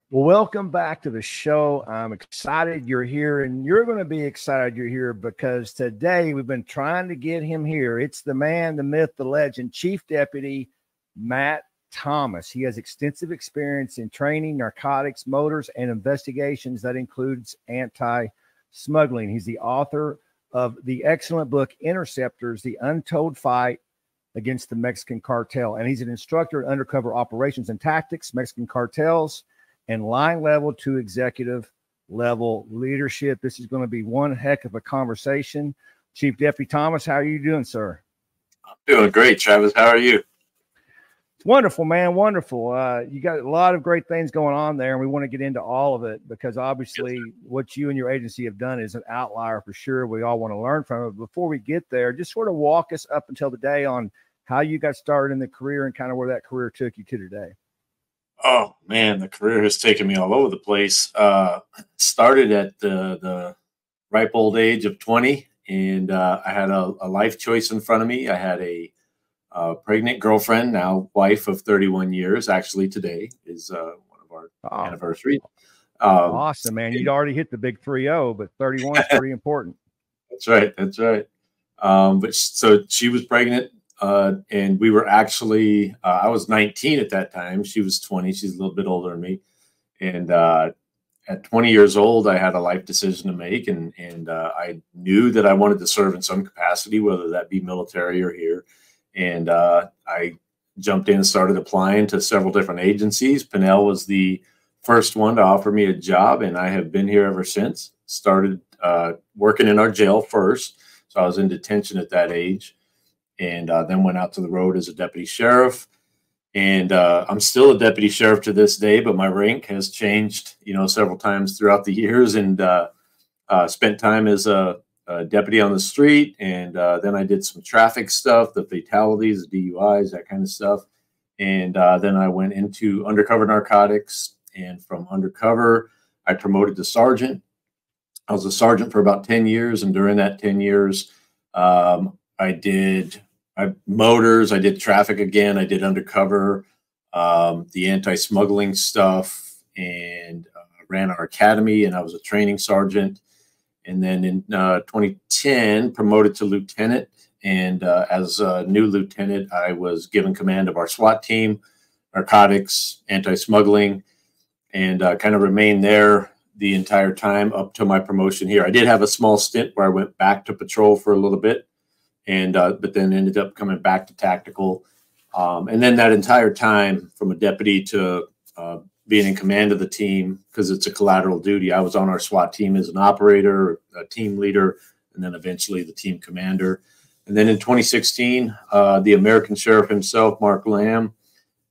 Well, welcome back to the show. I'm excited you're here, and you're going to be excited you're here because today we've been trying to get him here. It's the man, the myth, the legend, Chief Deputy Matt Thomas. He has extensive experience in training, narcotics, motors, and investigations that includes anti-smuggling. He's the author of the excellent book Interceptors: The Untold Fight Against the Mexican Cartel, and he's an instructor in undercover operations and tactics, Mexican cartels, and line level to executive level leadership. This is going to be one heck of a conversation. Chief Deputy Thomas, how are you doing, sir? I'm doing great, Travis. How are you? Wonderful, man. Wonderful. You got a lot of great things going on there, and we want to get into all of it because obviously what you and your agency have done is an outlier for sure. We all want to learn from it. Before we get there, just sort of walk us up until today on how you got started in the career and kind of where that career took you to today. Oh, man, the career has taken me all over the place. Started at the ripe old age of 20, and I had a life choice in front of me. I had a pregnant girlfriend, now wife of 31 years. Actually, today is one of our anniversaries. Awesome, man. You'd already hit the big 3-0, but 31 is pretty important. That's right. That's right. But so she was pregnant. And we were actually, I was 19 at that time. She was 20. She's a little bit older than me. And at 20 years old, I had a life decision to make. And I knew that I wanted to serve in some capacity, whether that be military or here. And I jumped in and started applying to several different agencies. Pinal was the first one to offer me a job, and I have been here ever since. Started working in our jail first. So I was in detention at that age. And then went out to the road as a deputy sheriff. And I'm still a deputy sheriff to this day, but my rank has changed, several times throughout the years, and spent time as a deputy on the street. And then I did some traffic stuff, the fatalities, the DUIs, that kind of stuff. And then I went into undercover narcotics. And from undercover, I promoted to sergeant. I was a sergeant for about 10 years. And during that 10 years, I did motors, I did traffic again, I did undercover, the anti-smuggling stuff, and ran our academy, and I was a training sergeant. And then in 2010, promoted to lieutenant. And as a new lieutenant, I was given command of our SWAT team, narcotics, anti-smuggling, and kind of remained there the entire time up to my promotion here. I did have a small stint where I went back to patrol for a little bit. And but then ended up coming back to tactical. And then that entire time from a deputy to being in command of the team, because it's a collateral duty, I was on our SWAT team as an operator, a team leader, and then eventually the team commander. And then in 2016, the American sheriff himself, Mark Lamb,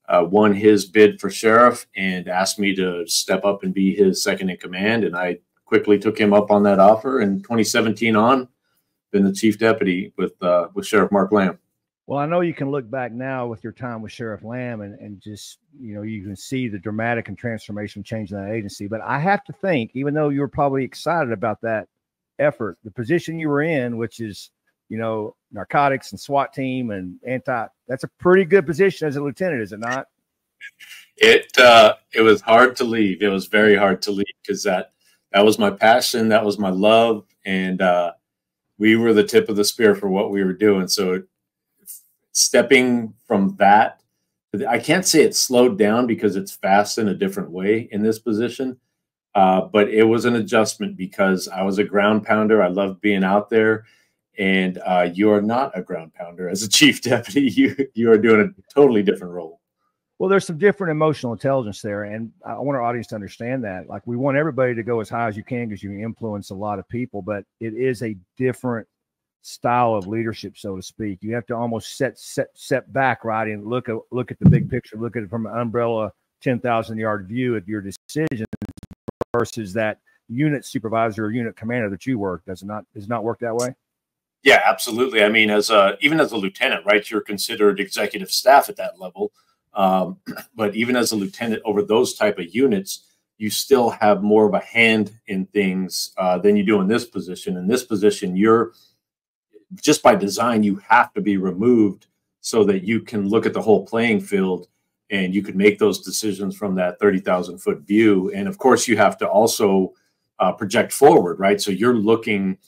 won his bid for sheriff and asked me to step up and be his second in command. And I quickly took him up on that offer. And 2017 on, been the chief deputy with Sheriff Mark Lamb. Well, I know you can look back now with your time with Sheriff Lamb and just, you can see the dramatic and transformation change in that agency. But I have to think, even though you were probably excited about that effort, the position you were in, which is, narcotics and SWAT team and that's a pretty good position as a lieutenant, is it not? It was hard to leave. It was very hard to leave because that was my passion. That was my love. And, we were the tip of the spear for what we were doing. So stepping from that, I can't say it slowed down because it's fast in a different way in this position. But it was an adjustment because I was a ground pounder. I loved being out there. And you are not a ground pounder as a chief deputy. You are doing a totally different role. Well, there's some different emotional intelligence there. And I want our audience to understand that. Like, we want everybody to go as high as you can because you can influence a lot of people, but it is a different style of leadership, so to speak. You have to almost set back, right, and look at the big picture, look at it from an umbrella 10,000-yard view of your decisions versus that unit supervisor or unit commander that you work. Does it not work that way? Yeah, absolutely. I mean, even as a lieutenant, right, you're considered executive staff at that level. But even as a lieutenant over those type of units, you still have more of a hand in things than you do in this position. In this position, you're just by design, you have to be removed so that you can look at the whole playing field and you could make those decisions from that 30,000-foot view. And of course, you have to also project forward, right? So you're looking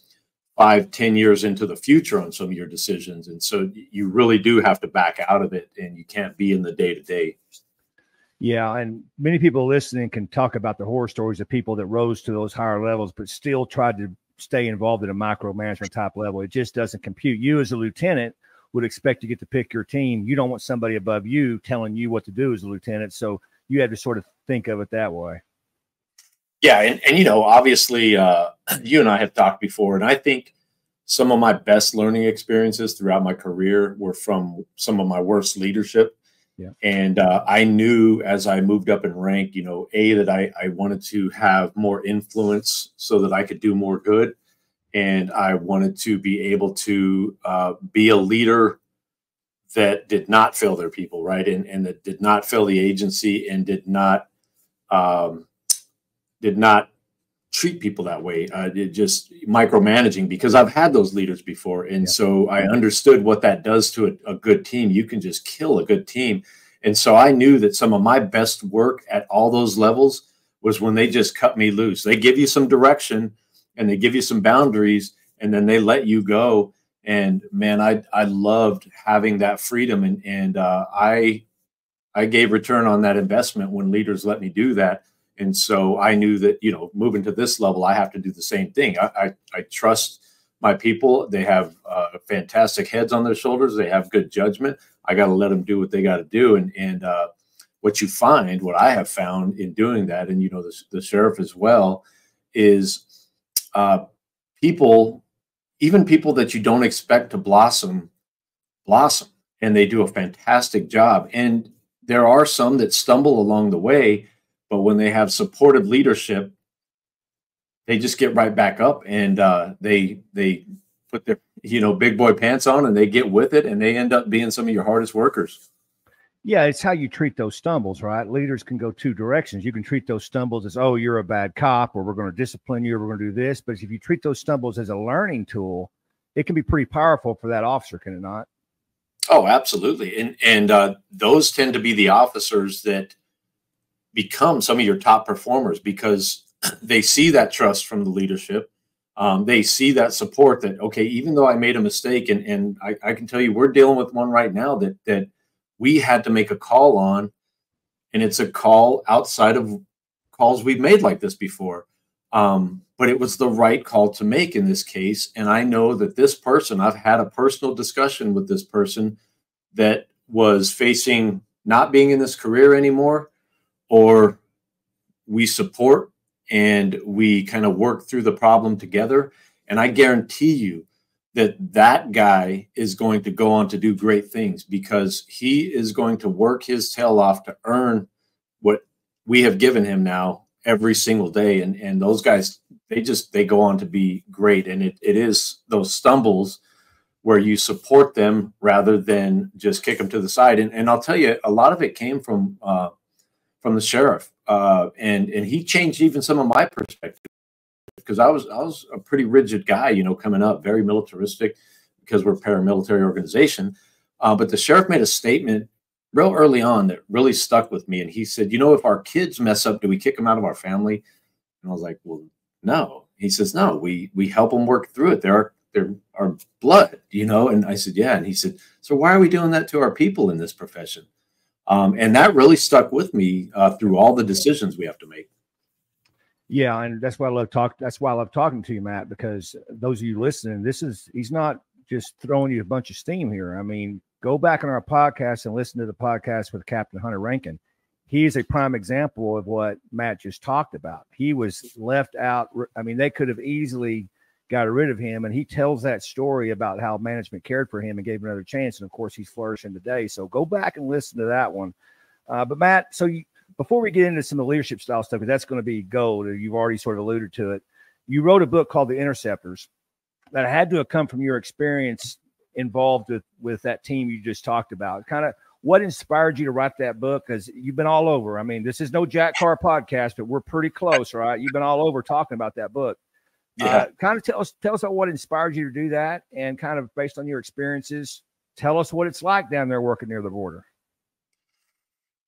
5-10 years into the future on some of your decisions. And so you really do have to back out of it, and you can't be in the day-to-day. Yeah. And many people listening can talk about the horror stories of people that rose to those higher levels, but still tried to stay involved at a micromanagement type level. It just doesn't compute. You as a lieutenant would expect to get to pick your team. You don't want somebody above you telling you what to do as a lieutenant. So you had to sort of think of it that way. Yeah. And you know, obviously, you and I have talked before, and I think some of my best learning experiences throughout my career were from some of my worst leadership. Yeah. And I knew as I moved up in rank, you know, that I wanted to have more influence so that I could do more good. And I wanted to be able to be a leader that did not fail their people, right? And that did not fail the agency, and did not treat people that way. It just micromanaging, because I've had those leaders before. And so I understood what that does to a good team. You can just kill a good team. And so I knew that some of my best work at all those levels was when they just cut me loose. They give you some direction and they give you some boundaries, and then they let you go. And man, I loved having that freedom. And I gave return on that investment when leaders let me do that. And so I knew that, you know, moving to this level, I have to do the same thing. I trust my people. They have fantastic heads on their shoulders. They have good judgment. I got to let them do what they got to do. And what you find, what I have found in doing that, and, you know, the sheriff as well, is people, even people that you don't expect to blossom, and they do a fantastic job. And there are some that stumble along the way, but when they have supportive leadership, they just get right back up, and they put their, you know, big boy pants on, and they get with it, and they end up being some of your hardest workers. Yeah, it's how you treat those stumbles, right? Leaders can go two directions. You can treat those stumbles as, oh, you're a bad cop, or we're going to discipline you, or we're going to do this. But if you treat those stumbles as a learning tool, it can be pretty powerful for that officer, can it not? Oh, absolutely. And those tend to be the officers that become some of your top performers, because they see that trust from the leadership. They see that support that, okay, even though I made a mistake, and I can tell you, we're dealing with one right now that we had to make a call on, and it's a call outside of calls we've made like this before. But it was the right call to make in this case. And I know that this person, I've had a personal discussion with this person that was facing not being in this career anymore, or we support and we kind of work through the problem together. And I guarantee you that that guy is going to go on to do great things, because he is going to work his tail off to earn what we have given him now every single day. And those guys, they go on to be great. And it is those stumbles where you support them rather than just kick them to the side. And I'll tell you, a lot of it came from the sheriff. And he changed even some of my perspective, because I was a pretty rigid guy, you know, coming up, very militaristic, because we're a paramilitary organization. But the sheriff made a statement real early on that really stuck with me. And he said, you know, if our kids mess up, do we kick them out of our family? And I was like, well, no. He says, no, we help them work through it. They're our blood, you know? And I said, yeah. And he said, so why are we doing that to our people in this profession? And that really stuck with me through all the decisions we have to make. Yeah, and that's why I love talking to you, Matt, because those of you listening, he's not just throwing you a bunch of steam here. I mean, go back on our podcast and listen to the podcast with Captain Hunter Rankin. He is a prime example of what Matt just talked about. He was left out. I mean, they could have easily got rid of him, and he tells that story about how management cared for him and gave him another chance. And of course, he's flourishing today. So go back and listen to that one. But Matt, before we get into some of the leadership style stuff, because that's going to be gold, you've already sort of alluded to it. You wrote a book called The Interceptors that had to have come from your experience involved with that team you just talked about. Kind of what inspired you to write that book? Because you've been all over. I mean, this is no Jack Carr podcast, but we're pretty close, right? You've been all over talking about that book. Yeah. Kind of tell us about what inspired you to do that, and kind of based on your experiences, tell us what it's like down there working near the border.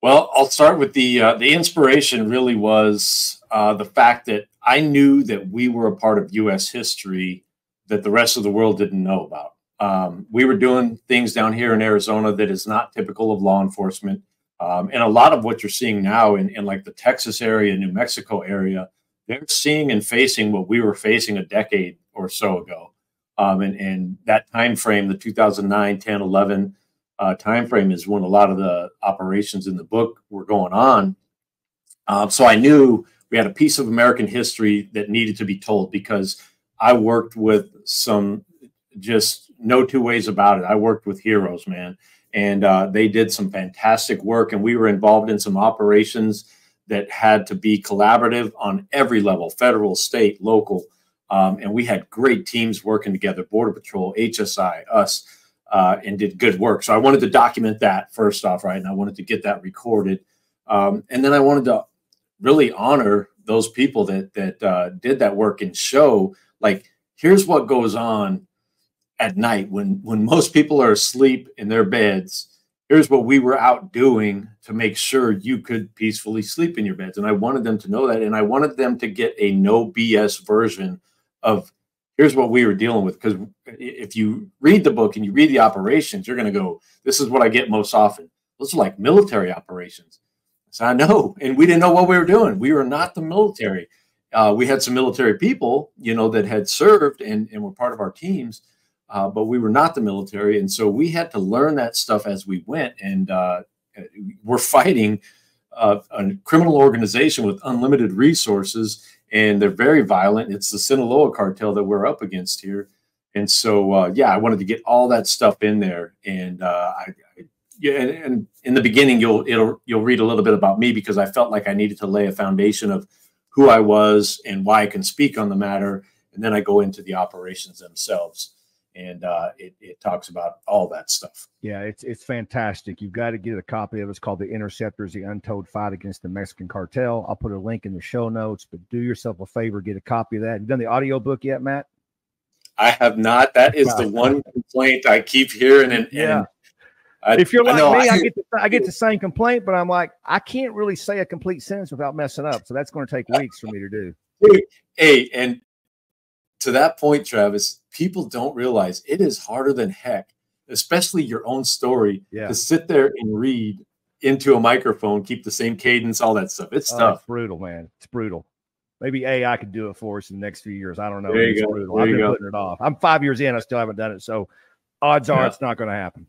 Well, I'll start with the inspiration really was the fact that I knew that we were a part of U.S. history that the rest of the world didn't know about. We were doing things down here in Arizona that is not typical of law enforcement. And a lot of what you're seeing now in like the Texas area, New Mexico area, they're seeing and facing what we were facing a decade or so ago. And that time frame, the 2009, 10, 11 time frame is when a lot of the operations in the book were going on. So I knew we had a piece of American history that needed to be told, because I worked with some, just no two ways about it. I worked with heroes, man. And they did some fantastic work, and we were involved in some operations that had to be collaborative on every level, federal, state, local. And we had great teams working together, Border Patrol, HSI, us, and did good work. So I wanted to document that first off, right? And I wanted to get that recorded. And then I wanted to really honor those people that did that work and show, like, here's what goes on at night when most people are asleep in their beds. Here's what we were out doing to make sure you could peacefully sleep in your beds. And I wanted them to know that. And I wanted them to get a no BS version of here's what we were dealing with. Because if you read the book and you read the operations, you're going to go, this is what I get most often. Those are like military operations. So I know. And we didn't know what we were doing. We were not the military. We had some military people, you know, that had served and were part of our teams. But we were not the military. And so we had to learn that stuff as we went. And we're fighting a criminal organization with unlimited resources, and they're very violent. It's the Sinaloa cartel that we're up against here. And so, yeah, I wanted to get all that stuff in there. And yeah, and in the beginning, you'll read a little bit about me, because I felt like I needed to lay a foundation of who I was and why I can speak on the matter. And then I go into the operations themselves. And it talks about all that stuff. Yeah, it's fantastic. You've got to get a copy of it. It's called The Interceptors, The Untold Fight Against the Mexican Cartel. I'll put a link in the show notes, but do yourself a favor, get a copy of that. Have you done the audio book yet, Matt? I have not. That is the one complaint I keep hearing. And yeah. If you're like me, I get the same complaint, but I'm like, I can't really say a complete sentence without messing up. So that's going to take weeks for me to do. Hey, and to that point, Travis, people don't realize it is harder than heck, especially your own story, to sit there and read into a microphone, keep the same cadence, all that stuff. It's tough. It's brutal, man. It's brutal. Maybe AI could do it for us in the next few years. I don't know. There you go. Brutal. I've been putting it off. I'm 5 years in. I still haven't done it. So odds are it's not going to happen.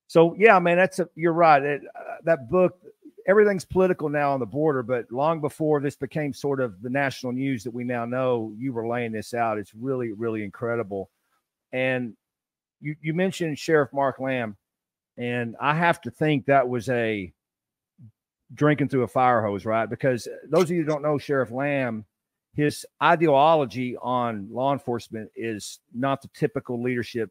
So, yeah, man, you're right. That book, everything's political now on the border, but long before this became sort of the national news that we now know, you were laying this out. It's really, really incredible. And you mentioned Sheriff Mark Lamb, and I have to think that was a drinking through a fire hose, right? Because those of you who don't know Sheriff Lamb, his ideology on law enforcement is not the typical leadership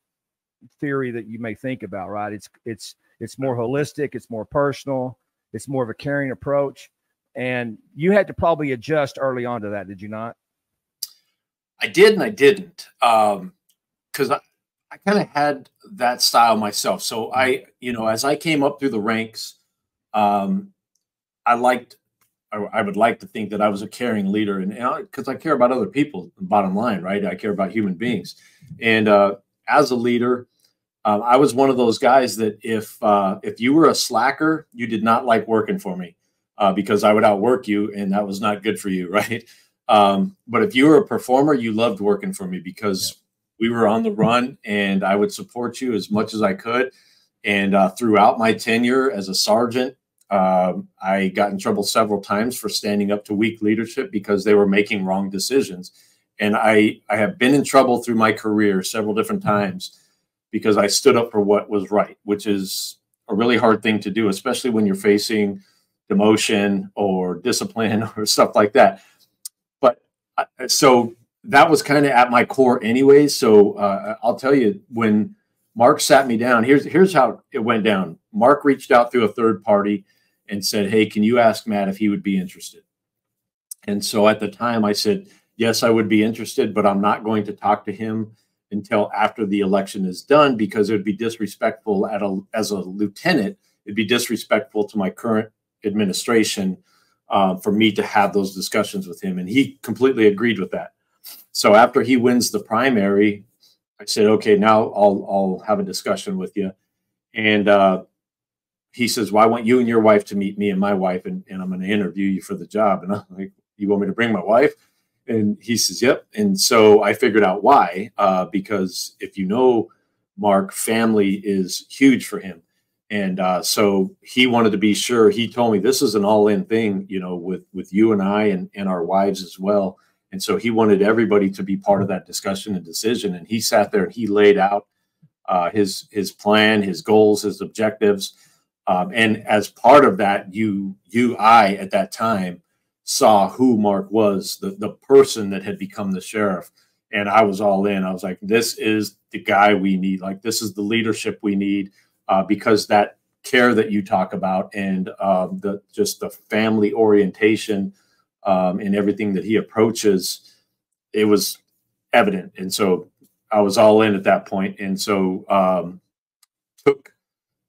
theory that you may think about, right? It's more holistic, it's more personal, it's more of a caring approach. And you had to probably adjust early on to that, did you not? I did and I didn't. Because I kind of had that style myself. So as I came up through the ranks, I would like to think that I was a caring leader, and because I care about other people, bottom line, right? I care about human beings. And as a leader, I was one of those guys that if you were a slacker, you did not like working for me because I would outwork you, and that was not good for you, right? But if you were a performer, you loved working for me because we were on the run, and I would support you as much as I could. And throughout my tenure as a sergeant, I got in trouble several times for standing up to weak leadership because they were making wrong decisions. And I have been in trouble through my career several different times because I stood up for what was right, which is a really hard thing to do, especially when you're facing demotion or discipline or stuff like that. But so that was kind of at my core anyways. So I'll tell you, when Mark sat me down, here's how it went down. Mark reached out through a third party and said, "Hey, can you ask Matt if he would be interested?" And so at the time I said, yes, I would be interested, but I'm not going to talk to him until after the election is done because it would be disrespectful as a lieutenant it'd be disrespectful to my current administration for me to have those discussions with him. And he completely agreed with that. So after he wins the primary, I said, okay, now I'll have a discussion with you. And he says, well, I want you and your wife to meet me and my wife, and I'm going to interview you for the job. And I'm like, you want me to bring my wife? And he says, yep. And so I figured out why, because if you know Mark, family is huge for him. And so he wanted to be sure. He told me this is an all-in thing, you know, with you and I and our wives as well. And so he wanted everybody to be part of that discussion and decision. And he sat there and he laid out his plan, his goals, his objectives. And as part of that, I at that time saw who Mark was, the person that had become the sheriff. And I was all in. I was like, this is the guy we need. Like, this is the leadership we need, because that care that you talk about and just the family orientation and everything that he approaches, it was evident. And so I was all in at that point. And so took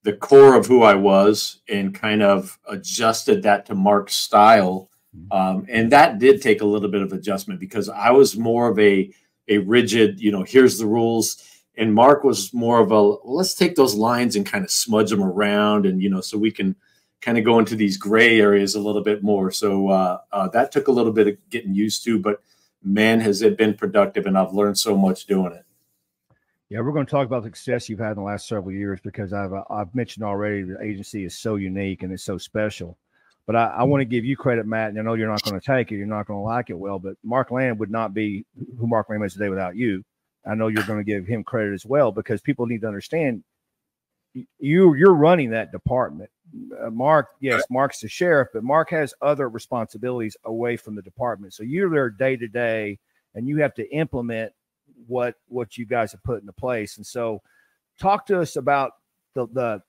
the core of who I was and kind of adjusted that to Mark's style. And that did take a little bit of adjustment, because I was more of a rigid, you know, here's the rules. And Mark was more of a, well, let's take those lines and kind of smudge them around. And, you know, so we can kind of go into these gray areas a little bit more. So that took a little bit of getting used to, but man, has it been productive, and I've learned so much doing it. Yeah, we're going to talk about the success you've had in the last several years, because I've mentioned already the agency is so unique and it's so special. But I want to give you credit, Matt, and I know you're not going to take it. You're not going to like it well, but Mark Lamb would not be who Mark Lamb is today without you. I know you're going to give him credit as well, because people need to understand you're running that department. Mark, yes, Mark's the sheriff, but Mark has other responsibilities away from the department. So you're there day to day, and you have to implement what you guys have put into place. And so talk to us about the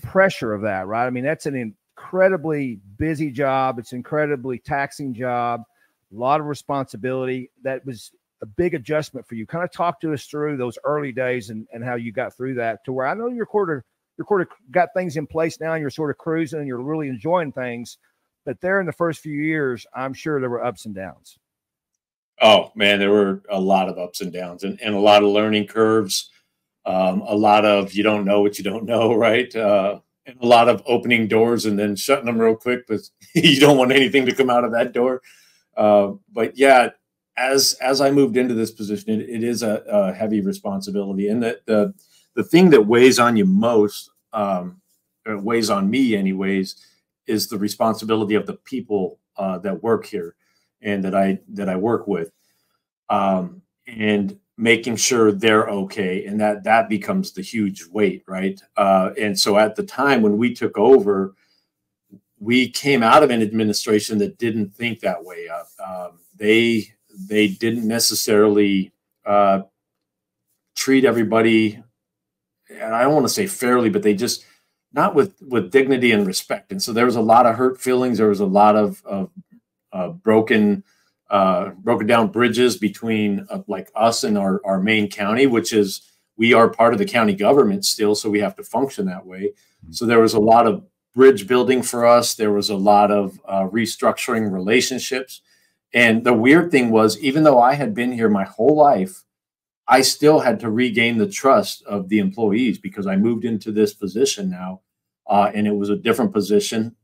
pressure of that, right? I mean, that's an incredibly busy job. It's an incredibly taxing job, a lot of responsibility. That was a big adjustment for you. Kind of talk to us through those early days and how you got through that, to where I know you're got things in place now and you're sort of cruising and you're really enjoying things. But there in the first few years, I'm sure there were ups and downs. Oh man, there were a lot of ups and downs and a lot of learning curves. A lot of, you don't know what you don't know. Right. And a lot of opening doors and then shutting them real quick, but you don't want anything to come out of that door. But yeah, as I moved into this position, it is a heavy responsibility. And the thing that weighs on you most, or weighs on me anyways, is the responsibility of the people that work here and that I work with, and making sure they're okay. And that becomes the huge weight, right? And so at the time when we took over, we came out of an administration that didn't think that way. They didn't necessarily treat everybody, and I don't want to say fairly, but they just not with dignity and respect. And so there was a lot of hurt feelings. There was a lot of broken down bridges between like us and our main county, which is, we are part of the county government still, so we have to function that way. So there was a lot of bridge building for us. There was a lot of restructuring relationships. And the weird thing was, even though I had been here my whole life, I still had to regain the trust of the employees, because I moved into this position now, and it was a different position.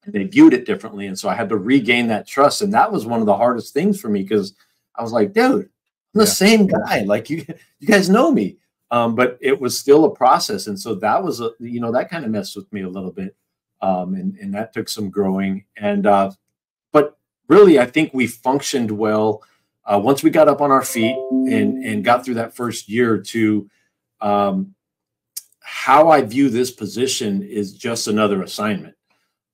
They viewed it differently. And so I had to regain that trust. And that was one of the hardest things for me, because I was like, dude, I'm the same guy. Like, you guys know me. But it was still a process. And so that was, that kind of messed with me a little bit. And that took some growing. And, but really, I think we functioned well once we got up on our feet and got through that first year or two. How I view this position is just another assignment.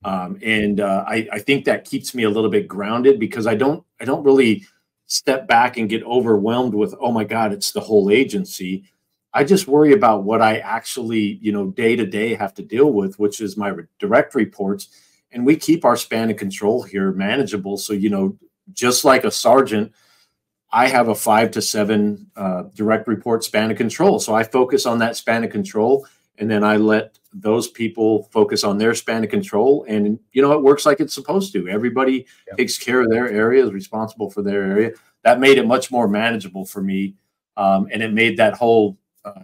I think that keeps me a little bit grounded, because I don't really step back and get overwhelmed with, oh my God, it's the whole agency. I just worry about what I actually, day to day have to deal with, which is my direct reports. And we keep our span of control here manageable. So, just like a sergeant, I have a 5 to 7 direct report span of control. So I focus on that span of control. and then I let those people focus on their span of control. And, you know, it works like it's supposed to. Everybody takes care of their area, is responsible for their area. That made it much more manageable for me. And it made that whole,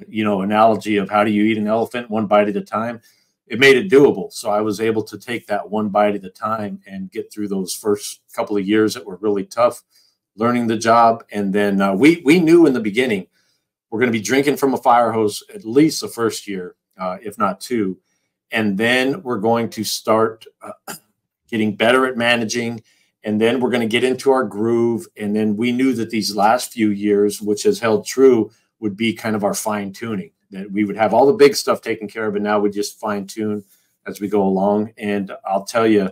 you know, analogy of how do you eat an elephant one bite at a time, it made it doable. So I was able to take that one bite at a time and get through those first couple of years that were really tough, learning the job. And then we knew in the beginning we're going to be drinking from a fire hose at least the first year, if not two. And then we're going to start getting better at managing. And then we're going to get into our groove. And then we knew that these last few years, which has held true, would be kind of our fine tuning, that we would have all the big stuff taken care of, and now we just fine tune as we go along. And I'll tell you,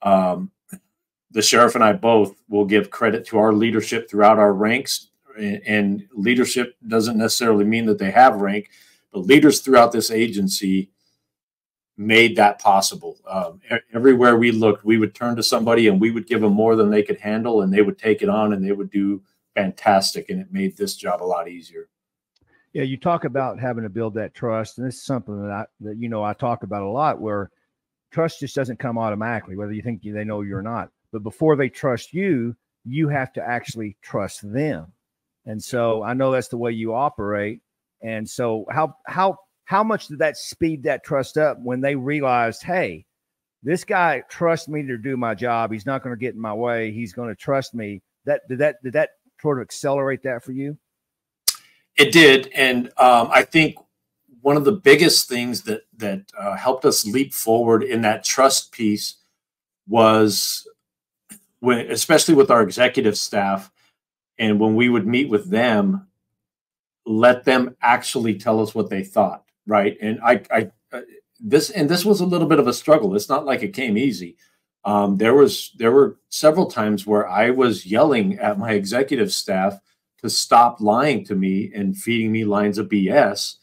the sheriff and I both will give credit to our leadership throughout our ranks. And leadership doesn't necessarily mean that they have rank, but leaders throughout this agency made that possible. Everywhere we looked, we would turn to somebody and we would give them more than they could handle, and they would take it on and they would do fantastic. And it made this job a lot easier. Yeah, you talk about having to build that trust, and this is something that you know, I talk about a lot, where trust just doesn't come automatically, whether you think they know you or not. But before they trust you, you have to actually trust them. And so I know that's the way you operate. And so how much did that speed that trust up when they realized, hey, this guy trusts me to do my job. He's not going to get in my way. He's going to trust me. Did that sort of accelerate that for you? It did. And I think one of the biggest things that helped us leap forward in that trust piece was when, especially with our executive staff, and when we would meet with them, let them actually tell us what they thought. Right. And this was a little bit of a struggle. It's not like it came easy. There were several times where I was yelling at my executive staff to stop lying to me and feeding me lines of BS,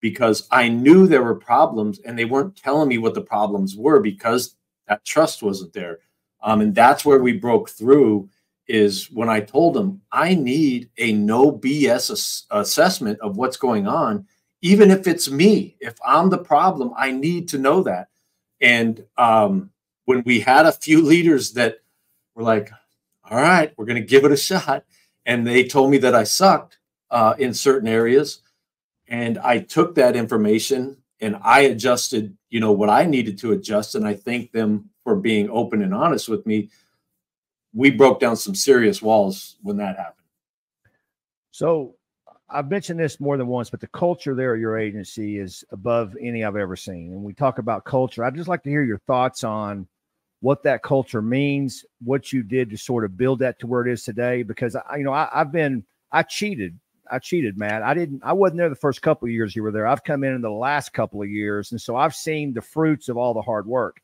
because I knew there were problems and they weren't telling me what the problems were because that trust wasn't there. And that's where we broke through, is when I told them, I need a no BS assessment of what's going on. Even if it's me, if I'm the problem, I need to know that. And when we had a few leaders that were like, all right, we're going to give it a shot, and they told me that I sucked in certain areas, and I took that information and I adjusted, you know, what I needed to adjust. And I thank them for being open and honest with me. We broke down some serious walls when that happened. So I've mentioned this more than once, but the culture there at your agency is above any I've ever seen. And we talk about culture. I'd just like to hear your thoughts on what that culture means, what you did to sort of build that to where it is today. Because I cheated, Matt. I wasn't there the first couple of years you were there. I've come in the last couple of years. And so I've seen the fruits of all the hard work,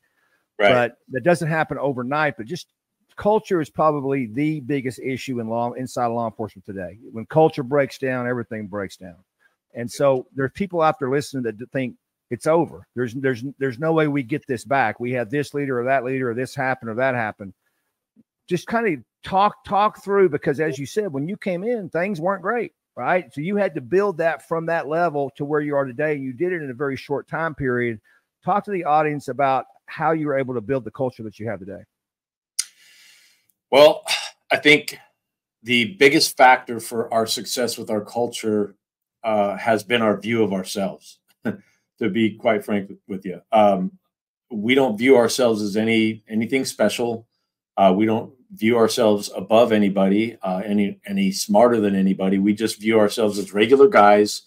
right? But that doesn't happen overnight. But just culture is probably the biggest issue inside law enforcement today. When culture breaks down, everything breaks down. And so there's people out there listening that think it's over. There's no way we get this back. We have this leader or that leader, or this happened or that happened. Just kind of talk through, because as you said, when you came in, things weren't great, right? So you had to build that from that level to where you are today. You did it in a very short time period. Talk to the audience about how you were able to build the culture that you have today. Well, I think the biggest factor for our success with our culture has been our view of ourselves, to be quite frank with you. We don't view ourselves as anything special. We don't view ourselves above anybody, any smarter than anybody. We just view ourselves as regular guys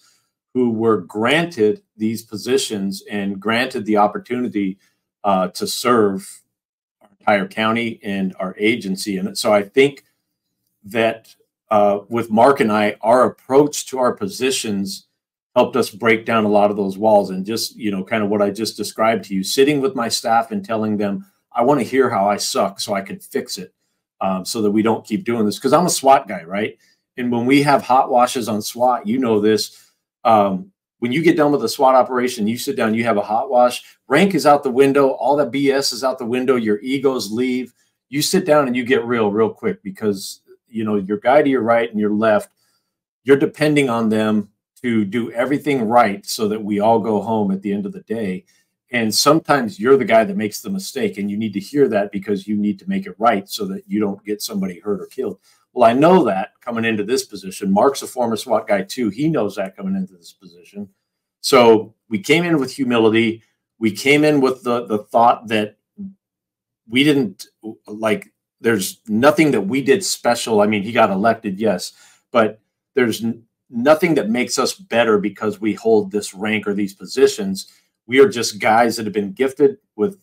who were granted these positions and granted the opportunity to serve entire county and our agency. And so I think that with Mark and I, our approach to our positions helped us break down a lot of those walls. And just, you know, kind of what I just described to you, sitting with my staff and telling them, I want to hear how I suck so I can fix it, so that we don't keep doing this. Because I'm a SWAT guy, right? And when we have hot washes on SWAT, you know this, when you get done with a SWAT operation, you sit down, you have a hot wash, rank is out the window, all that BS is out the window, your egos leave. You sit down and you get real quick, because, you know, your guy to your right and your left, you're depending on them to do everything right so that we all go home at the end of the day. And sometimes you're the guy that makes the mistake, and you need to hear that because you need to make it right so that you don't get somebody hurt or killed. Well, I know that coming into this position. Mark's a former SWAT guy too. He knows that coming into this position. So we came in with humility. We came in with the thought that we didn't, like, there's nothing that we did special. I mean, he got elected, yes, but there's nothing that makes us better because we hold this rank or these positions. We are just guys that have been gifted with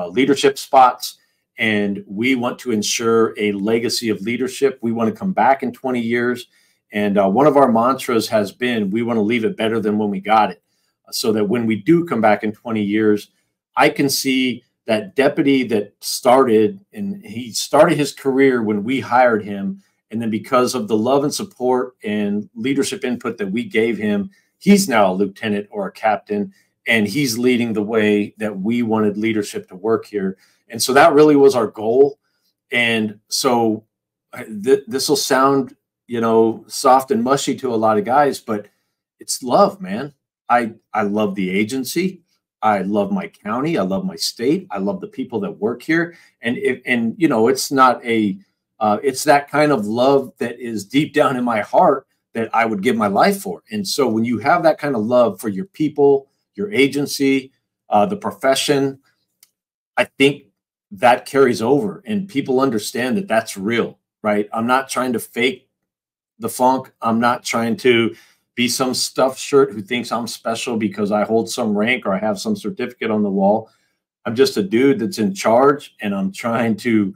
leadership spots, and we want to ensure a legacy of leadership. We want to come back in 20 years. And one of our mantras has been, we want to leave it better than when we got it, so that when we do come back in 20 years, I can see that deputy that started, and he started his career when we hired him. And then because of the love and support and leadership input that we gave him, he's now a lieutenant or a captain, and he's leading the way that we wanted leadership to work here. And so that really was our goal. And so this will sound, you know, soft and mushy to a lot of guys, but it's love, man. I love the agency. I love my county. I love my state. I love the people that work here. And you know, it's not a, it's that kind of love that is deep down in my heart that I would give my life for. And so when you have that kind of love for your people, your agency, the profession, I think that carries over, and people understand that that's real, right? I'm not trying to fake the funk. I'm not trying to be some stuffed shirt who thinks I'm special because I hold some rank or I have some certificate on the wall. I'm just a dude that's in charge, and I'm trying to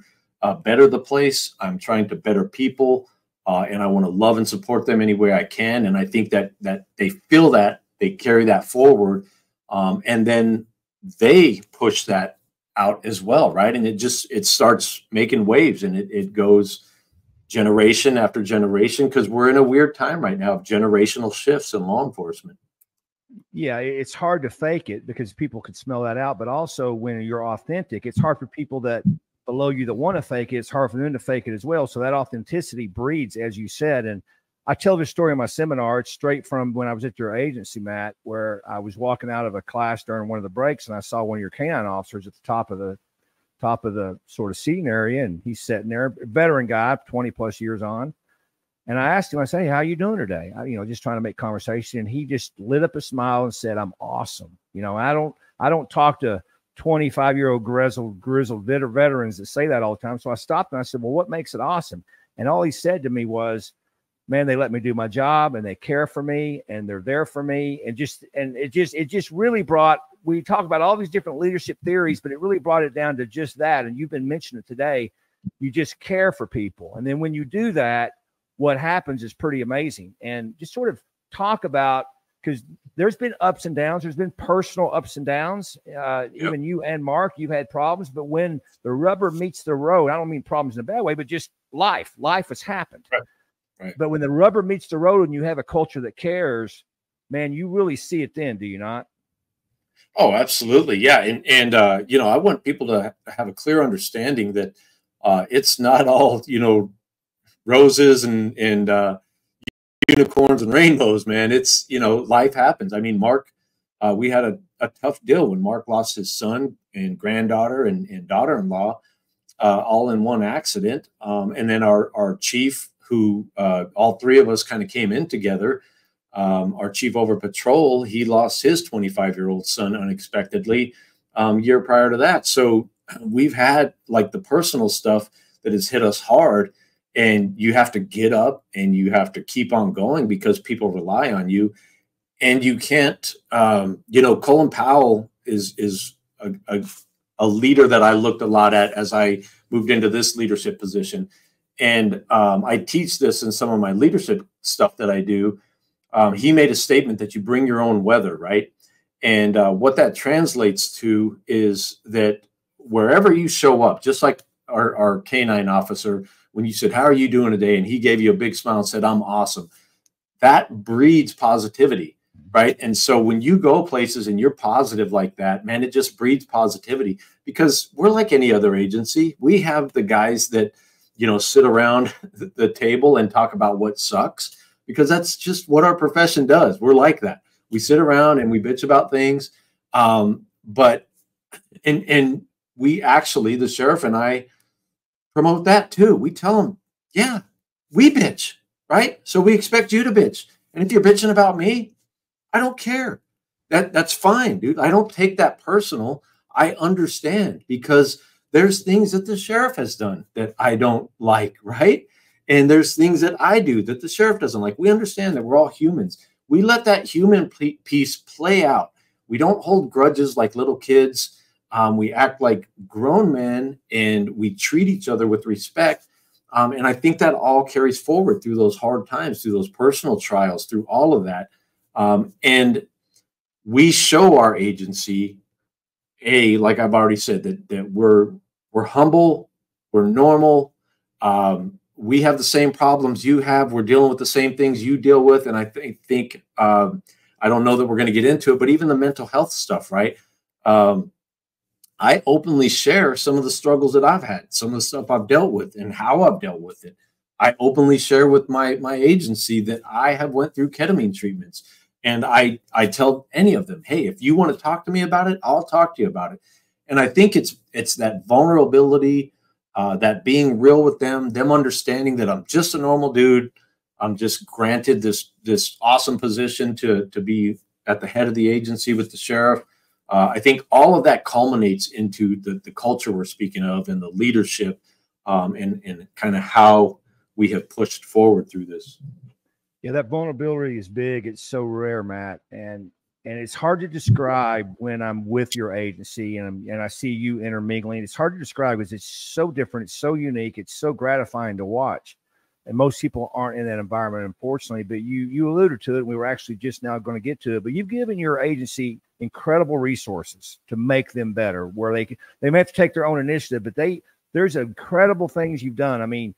better the place. I'm trying to better people, and I want to love and support them any way I can. And I think that they feel that, they carry that forward, and then they push that out as well, right? And it starts making waves, and it goes generation after generation, because we're in a weird time right now of generational shifts in law enforcement. Yeah, it's hard to fake it because people could smell that out. But also when you're authentic, it's hard for people that below you that want to fake it. It's hard for them to fake it as well. So that authenticity breeds, as you said. And I tell this story in my seminar. It's straight from when I was at your agency, Matt, where I was walking out of a class during one of the breaks, and I saw one of your canine officers at the top of the sort of seating area, and he's sitting there, a veteran guy, 20 plus years on. And I asked him, I said, "Hey, how you doing today?" Just trying to make conversation. And he just lit up a smile and said, "I'm awesome." I don't talk to 25-year-old grizzled veterans that say that all the time. So I stopped and I said, "Well, what makes it awesome?" And all he said to me was, "Man, they let me do my job, and they care for me, and they're there for me." And it just really brought, we talk about all these different leadership theories, but it really brought it down to just that. And you've been mentioning it today. You just care for people. And then when you do that, what happens is pretty amazing. And just sort of talk about, because there's been ups and downs. There's been personal ups and downs. Yep. Even you and Mark, you've had problems. But when the rubber meets the road, I don't mean problems in a bad way, but just life has happened. Right. But when the rubber meets the road and you have a culture that cares, man, you really see it then, do you not? Oh, absolutely. Yeah. And I want people to have a clear understanding that it's not all, roses and unicorns and rainbows, man. It's, life happens. I mean, Mark, we had a tough deal when Mark lost his son and granddaughter and daughter-in-law all in one accident. And then our chief, who all three of us kind of came in together, our chief over patrol, he lost his 25-year-old son unexpectedly year prior to that. So we've had like the personal stuff that has hit us hard, and you have to get up and you have to keep on going because people rely on you. And you can't, Colin Powell is a leader that I looked a lot at as I moved into this leadership position. And I teach this in some of my leadership stuff that I do. He made a statement that you bring your own weather, right? And what that translates to is that wherever you show up, just like our canine officer, when you said, "How are you doing today?" and he gave you a big smile and said, "I'm awesome," that breeds positivity, right? And so when you go places and you're positive like that, man, it just breeds positivity, because we're like any other agency. We have the guys that, sit around the table and talk about what sucks. because that's just what our profession does. We're like that. We sit around and we bitch about things. But we actually, the sheriff and I, promote that too. We tell them, yeah, we bitch, right? So we expect you to bitch. And if you're bitching about me, I don't care. That's fine, dude. I don't take that personal. I understand, because there's things that the sheriff has done that I don't like, right? And there's things that I do that the sheriff doesn't like. We understand that we're all humans. We let that human piece play out. We don't hold grudges like little kids. We act like grown men, and we treat each other with respect. And I think that all carries forward through those hard times, through those personal trials, through all of that. And we show our agency, like I've already said, that we're humble, we're normal. We have the same problems you have. We're dealing with the same things you deal with. And I think I don't know that we're going to get into it, but even the mental health stuff, right? I openly share some of the struggles that I've had, some of the stuff I've dealt with and how I've dealt with it. I openly share with my agency that I have went through ketamine treatments. And I tell any of them, hey, if you want to talk to me about it, I'll talk to you about it. And I think it's that vulnerability, that being real with them understanding that I'm just a normal dude. I'm just granted this awesome position to be at the head of the agency with the sheriff. I think all of that culminates into the culture we're speaking of, and the leadership, and kind of how we have pushed forward through this. Yeah, that vulnerability is big. It's so rare, Matt, and it's hard to describe when I'm with your agency and I see you intermingling. It's hard to describe because it's so different. It's so unique. It's so gratifying to watch. And most people aren't in that environment, unfortunately. But you alluded to it. We were actually just now going to get to it. But you've given your agency incredible resources to make them better, where they may have to take their own initiative, but there's incredible things you've done. I mean,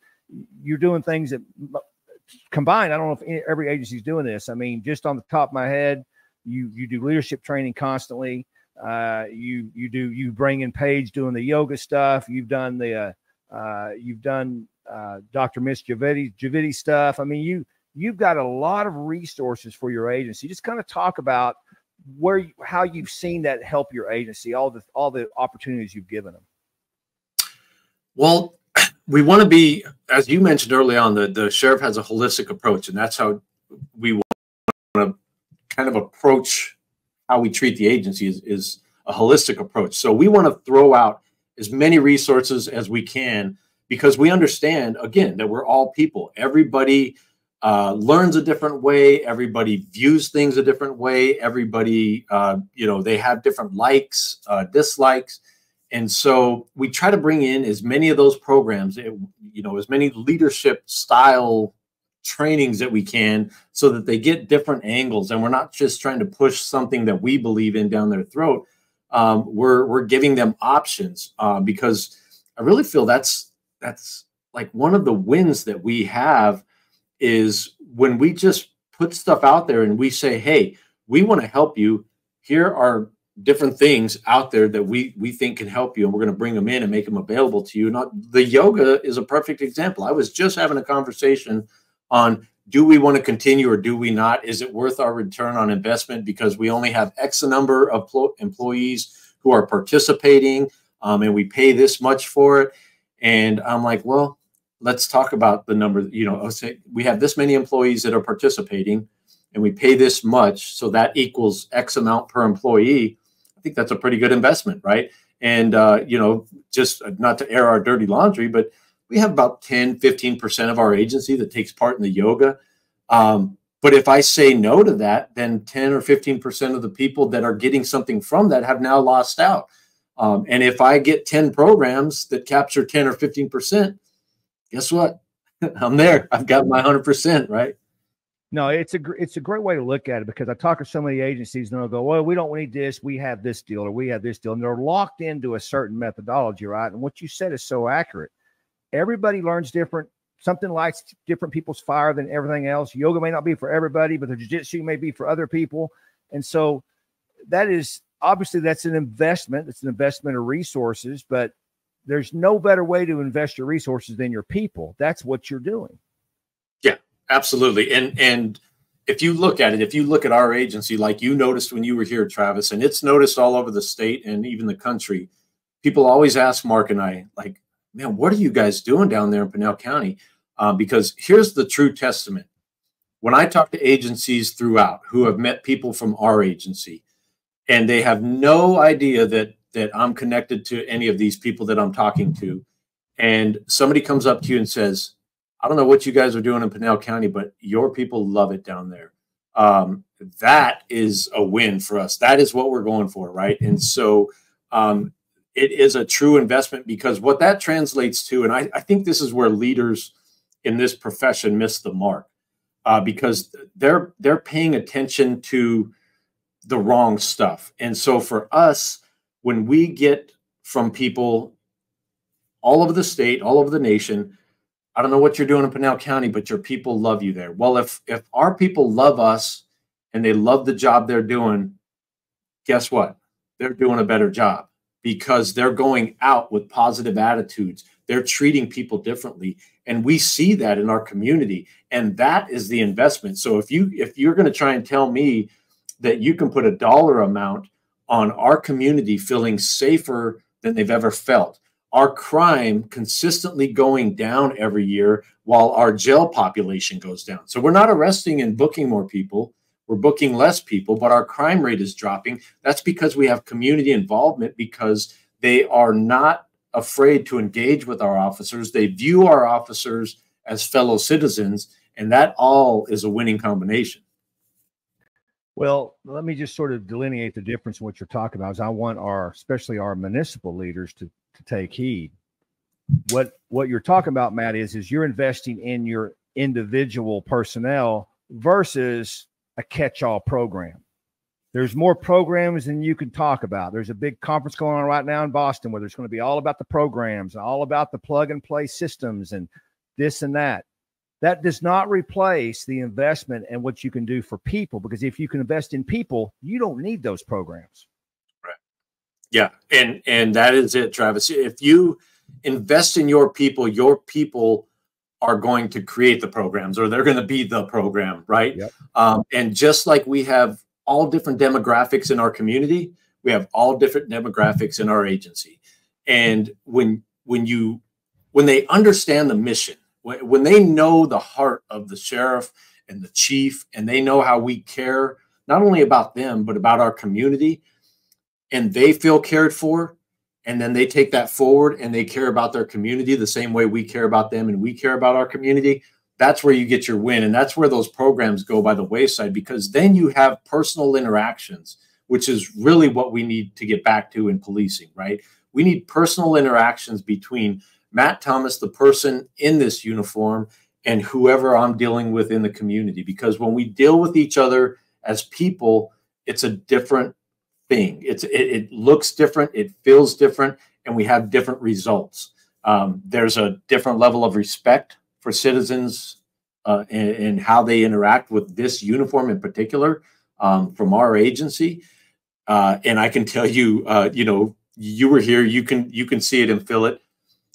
you're doing things that combined, I don't know if every agency is doing this. I mean, just on the top of my head, you do leadership training constantly. You bring in Paige doing the yoga stuff. You've done Dr. Miss Javidi stuff. I mean, you've got a lot of resources for your agency. Just kind of talk about how you've seen that help your agency, all the opportunities you've given them. Well, we want to be, as you mentioned early on, the sheriff has a holistic approach, and that's how we want to kind of approach how we treat the agency is a holistic approach. So we want to throw out as many resources as we can, because we understand, again, that we're all people. Everybody learns a different way. Everybody views things a different way. Everybody, they have different likes, dislikes. And so we try to bring in as many of those programs, as many leadership style trainings that we can, so that they get different angles. And we're not just trying to push something that we believe in down their throat. We're giving them options, because I really feel that's like one of the wins that we have, is when we just put stuff out there and we say, hey, we want to help you. Here are different things out there that we think can help you, and we're going to bring them in and make them available to you. The yoga is a perfect example. I was just having a conversation on, do we want to continue or do we not? Is it worth our return on investment, because we only have X number of employees who are participating, and we pay this much for it? And I'm like, well, let's talk about the number. I'll say we have this many employees that are participating, and we pay this much, so that equals X amount per employee. I think that's a pretty good investment, right? And, just not to air our dirty laundry, but we have about 10-15% of our agency that takes part in the yoga. But if I say no to that, then 10 or 15% of the people that are getting something from that have now lost out. And if I get 10 programs that capture 10 or 15%, guess what? I'm there. I've got my 100%, right? No, it's a great way to look at it, because I talk to so many agencies and they'll go, well, we don't need this. We have this deal, or we have this deal. And they're locked into a certain methodology, right? And what you said is so accurate. Everybody learns different. Something lights different people's fire than everything else. Yoga may not be for everybody, but the jiu-jitsu may be for other people. And so that's an investment. It's an investment of resources, but there's no better way to invest your resources than your people. That's what you're doing. Yeah, Absolutely. And if you look at it, if you look at our agency, like you noticed when you were here, Travis, and it's noticed all over the state and even the country, people always ask Mark and I, like, man, what are you guys doing down there in Pinal County? Because here's the true testament. When I talk to agencies throughout who have met people from our agency, and they have no idea that I'm connected to any of these people that I'm talking to, and somebody comes up to you and says, I don't know what you guys are doing in Pinal County, but your people love it down there. That is a win for us. That is what we're going for, right? And so it is a true investment, because what that translates to, and I think this is where leaders in this profession miss the mark, because they're paying attention to the wrong stuff. And so for us, when we get from people all over the state, all over the nation, I don't know what you're doing in Pinal County, but your people love you there. Well, if our people love us and they love the job they're doing, guess what? They're doing a better job, because they're going out with positive attitudes. They're treating people differently. And we see that in our community. And that is the investment. So if you're going to try and tell me that you can put a dollar amount on our community feeling safer than they've ever felt, our crime consistently going down every year while our jail population goes down. So we're not arresting and booking more people. We're booking less people, but our crime rate is dropping. That's because we have community involvement, because they are not afraid to engage with our officers. They view our officers as fellow citizens, and that all is a winning combination. Well, let me just sort of delineate the difference in what you're talking about. Is I want especially our municipal leaders to take heed. What you're talking about, Matt, is you're investing in your individual personnel versus a catch-all program. There's more programs than you can talk about. There's a big conference going on right now in Boston where there's going to be all about the programs, all about the plug-and-play systems and this and that. That does not replace the investment and what you can do for people, because if you can invest in people, you don't need those programs. Right. Yeah. And that is it, Travis. If you invest in your people are going to create the programs, or they're going to be the program, right? Yep. And just like we have all different demographics in our community, we have all different demographics in our agency. And when they understand the mission, when they know the heart of the sheriff and the chief, and they know how we care not only about them, but about our community, and they feel cared for, and then they take that forward and they care about their community the same way we care about them and we care about our community, that's where you get your win. And that's where those programs go by the wayside, because then you have personal interactions, which is really what we need to get back to in policing, right? We need personal interactions between Matt Thomas, the person in this uniform, and whoever I'm dealing with in the community. Because when we deal with each other as people, it's a different thing. It looks different, it feels different, and we have different results. There's a different level of respect for citizens and how they interact with this uniform in particular from our agency. And I can tell you, you were here, you can see it and feel it.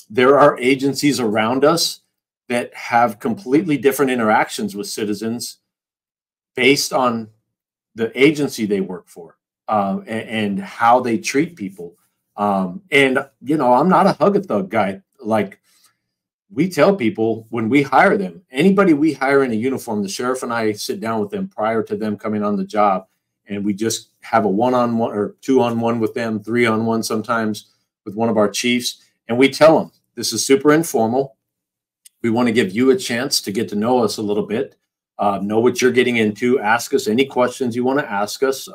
There are agencies around us that have completely different interactions with citizens based on the agency they work for and how they treat people. And, I'm not a hug-a-thug guy. Like, we tell people when we hire them, anybody we hire in a uniform, the sheriff and I sit down with them prior to them coming on the job, and we just have a one-on-one or two-on-one with them, three-on-one sometimes with one of our chiefs. And we tell them, this is super informal. We want to give you a chance to get to know us a little bit, know what you're getting into, ask us any questions you want to ask us.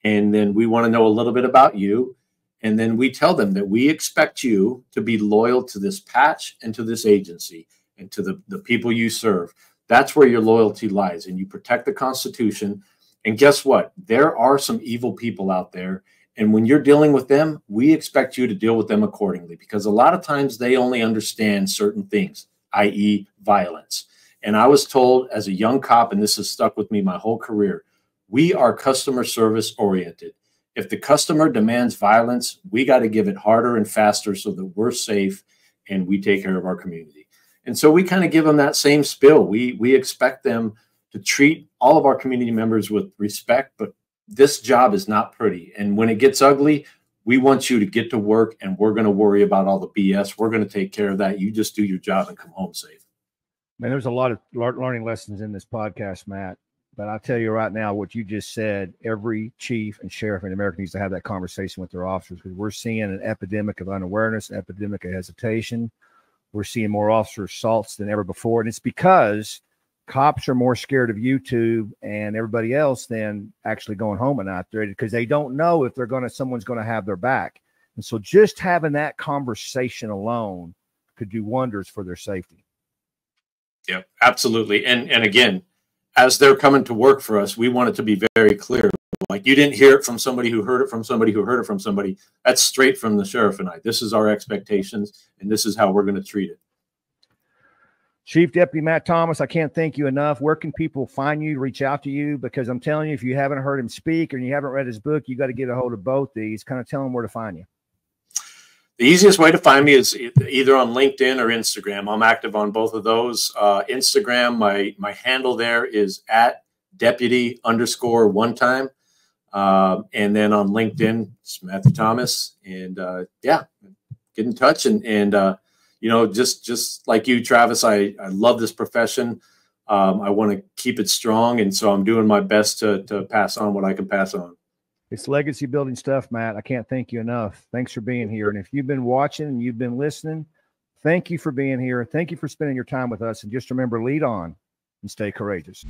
And then we want to know a little bit about you. And then we tell them that we expect you to be loyal to this patch and to this agency and to the people you serve. That's where your loyalty lies. And you protect the Constitution. And guess what? There are some evil people out there. And when you're dealing with them, we expect you to deal with them accordingly, because a lot of times they only understand certain things, i.e. violence. And I was told as a young cop, and this has stuck with me my whole career, we are customer service oriented. If the customer demands violence, we got to give it harder and faster so that we're safe and we take care of our community. And so we kind of give them that same spill. We expect them to treat all of our community members with respect, but this job is not pretty. And when it gets ugly, we want you to get to work, and we're going to worry about all the BS. We're going to take care of that. You just do your job and come home safe. Man, there's a lot of learning lessons in this podcast, Matt. But I'll tell you right now, what you just said, every chief and sheriff in America needs to have that conversation with their officers, because we're seeing an epidemic of unawareness, an epidemic of hesitation. We're seeing more officer assaults than ever before. And it's because cops are more scared of YouTube and everybody else than actually going home at night, because they don't know if someone's going to have their back. And so just having that conversation alone could do wonders for their safety. Yeah, absolutely. And again, as they're coming to work for us, we want it to be very clear. Like, you didn't hear it from somebody who heard it from somebody who heard it from somebody. That's straight from the sheriff and I. This is our expectations, and this is how we're going to treat it. Chief Deputy Matt Thomas, I can't thank you enough. Where can people find you, reach out to you? Because I'm telling you, if you haven't heard him speak or you haven't read his book, you got to get a hold of both these. Kind of tell them where to find you. The easiest way to find me is either on LinkedIn or Instagram. I'm active on both of those. Instagram, my handle there is @deputy_one-time. And then on LinkedIn, it's Matthew Thomas. And yeah, get in touch. And you know, just like you, Travis, I love this profession. I want to keep it strong. And so I'm doing my best to pass on what I can pass on. It's legacy building stuff, Matt. I can't thank you enough. Thanks for being here. And if you've been watching and you've been listening, thank you for being here. Thank you for spending your time with us. And just remember, lead on and stay courageous.